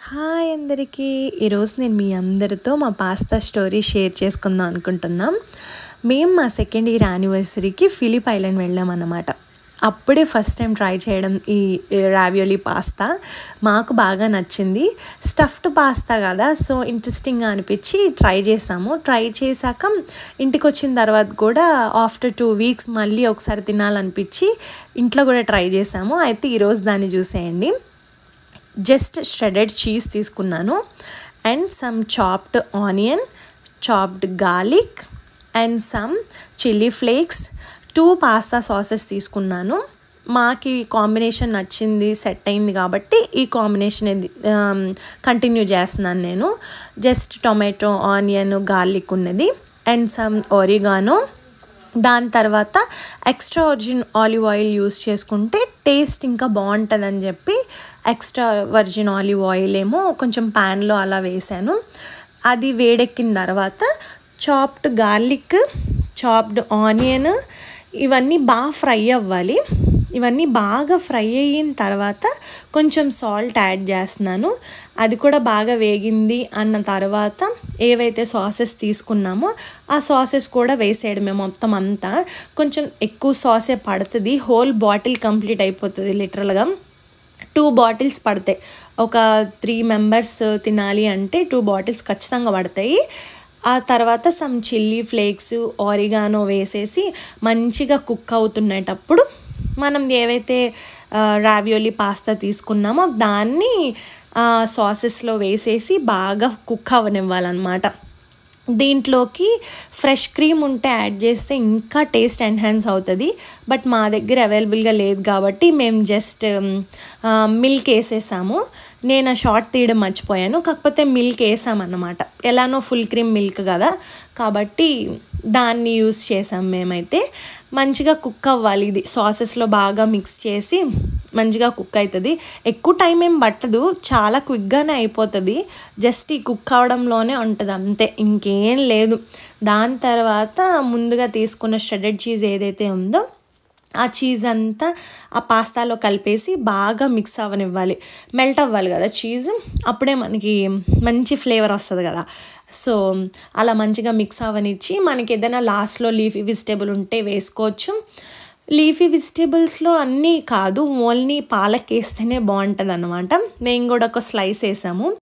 Hi అందరికీ. ఈరోజు నేను మీ అందరితో మా పాస్తా స్టోరీ షేర్ చేసుకుందాం అనుకుంటున్నాం. మేము మా సెకండ్ ఇయర్ యానివర్సరీకి ఫిలిప్ ఐలాండ్ వెళ్ళామన్నమాట. అప్పుడే ఫస్ట్ టైం ట్రై చేయడం ఈ రావియోలీ పాస్తా. మాకు బాగా నచ్చింది. స్టఫ్డ్ పాస్తా కదా, సో ఇంట్రెస్టింగ్గా అనిపించి ట్రై చేసాము. ట్రై చేశాక ఇంటికి వచ్చిన తర్వాత కూడా ఆఫ్టర్ 2 వీక్స్ మళ్ళీ ఒకసారి తినాలనిపించి ఇంట్లో కూడా ట్రై చేసాము. అయితే ఈరోజు దాన్ని చూసేయండి. జస్ట్ ష్రెడెడ్ చీజ్ తీసుకున్నాను and some chopped onion, chopped garlic and some chilli flakes, 2 pasta sauces తీసుకున్నాను. మాకు ఈ కాంబినేషన్ నచ్చింది, సెట్ అయింది కాబట్టి ఈ కాంబినేషన్ కంటిన్యూ చేస్తున్నాను నేను. జస్ట్ టొమాటో, ఆనియన్, గార్లిక్ ఉన్నది అండ్ సమ్ ఒరిగానో. దాని తర్వాత extra virgin olive oil use చేసుకుంటే టేస్ట్ ఇంకా బాగుంటుందని చెప్పి ఎక్స్ట్రా వర్జిన్ ఆలివ్ ఆయిల్ ఏమో కొంచెం ప్యాన్లో అలా వేసాను. అది వేడెక్కిన తర్వాత చాప్డ్ గార్లిక్, చాప్డ్ ఆనియన్ ఇవన్నీ బాగా ఫ్రై అవ్వాలి. ఇవన్నీ బాగా ఫ్రై అయిన తర్వాత కొంచెం సాల్ట్ యాడ్ చేస్తున్నాను. అది కూడా బాగా వేగింది అన్న తర్వాత ఏవైతే సాసెస్ తీసుకున్నామో ఆ సాసెస్ కూడా వేసేయడమే మొత్తం అంతా. కొంచెం ఎక్కువ సాసే పడుతుంది, హోల్ బాటిల్ కంప్లీట్ అయిపోతుంది. లిటరల్గా 2 బాటిల్స్ పడతాయి. ఒక 3 మెంబర్స్ తినాలి అంటే 2 బాటిల్స్ ఖచ్చితంగా పడతాయి. ఆ తర్వాత సమ్ చిల్లీ ఫ్లేక్స్, ఆరిగానో వేసేసి మంచిగా కుక్ అవుతున్నప్పుడు మనం ఏవైతే రావియోలీ పాస్తా తీసుకున్నామో దాన్ని సాసెస్లో వేసేసి బాగా కుక్ అవ్వనివ్వాలన్నమాట. దీంట్లోకి ఫ్రెష్ క్రీమ్ ఉంటే యాడ్ చేస్తే ఇంకా టేస్ట్ ఎన్హాన్స్ అవుతుంది. బట్ మా దగ్గర అవైలబుల్గా లేదు కాబట్టి మేము జస్ట్ మిల్క్ వేసేసాము. నేను ఆ షార్ట్ తీయడం మర్చిపోయాను, కాకపోతే మిల్క్ వేసామన్నమాట. ఎలానో ఫుల్ క్రీమ్ మిల్క్ కదా కాబట్టి దాన్ని యూస్ చేసాం మేమైతే. మంచిగా కుక్ అవ్వాలి. ఇది సాసెస్లో బాగా మిక్స్ చేసి మంచిగా కుక్ అవుతుంది. ఎక్కువ టైం ఏం పట్టదు, చాలా క్విక్గానే అయిపోతుంది. జస్ట్ ఈ కుక్ అవడంలోనే ఉంటుంది అంతే, ఇంకేం లేదు. దాని తర్వాత ముందుగా తీసుకున్న షెడెడ్ చీజ్ ఏదైతే ఉందో ఆ చీజ్ అంతా ఆ పాస్తాలో కలిపేసి బాగా మిక్స్ అవ్వనివ్వాలి. మెల్ట్ అవ్వాలి కదా చీజ్, అప్పుడే మనకి మంచి ఫ్లేవర్ వస్తుంది కదా. సో అలా మంచిగా మిక్స్ అవ్వనిచ్చి మనకి ఏదైనా లాస్ట్లో లీఫీ వెజిటేబుల్ ఉంటే వేసుకోవచ్చు. లీఫీ వెజిటేబుల్స్లో అన్నీ కాదు, ఓన్లీ పాలక్ వేస్తేనే బాగుంటుంది అన్నమాట. మేము కూడా ఒక స్లైస్ వేసాము.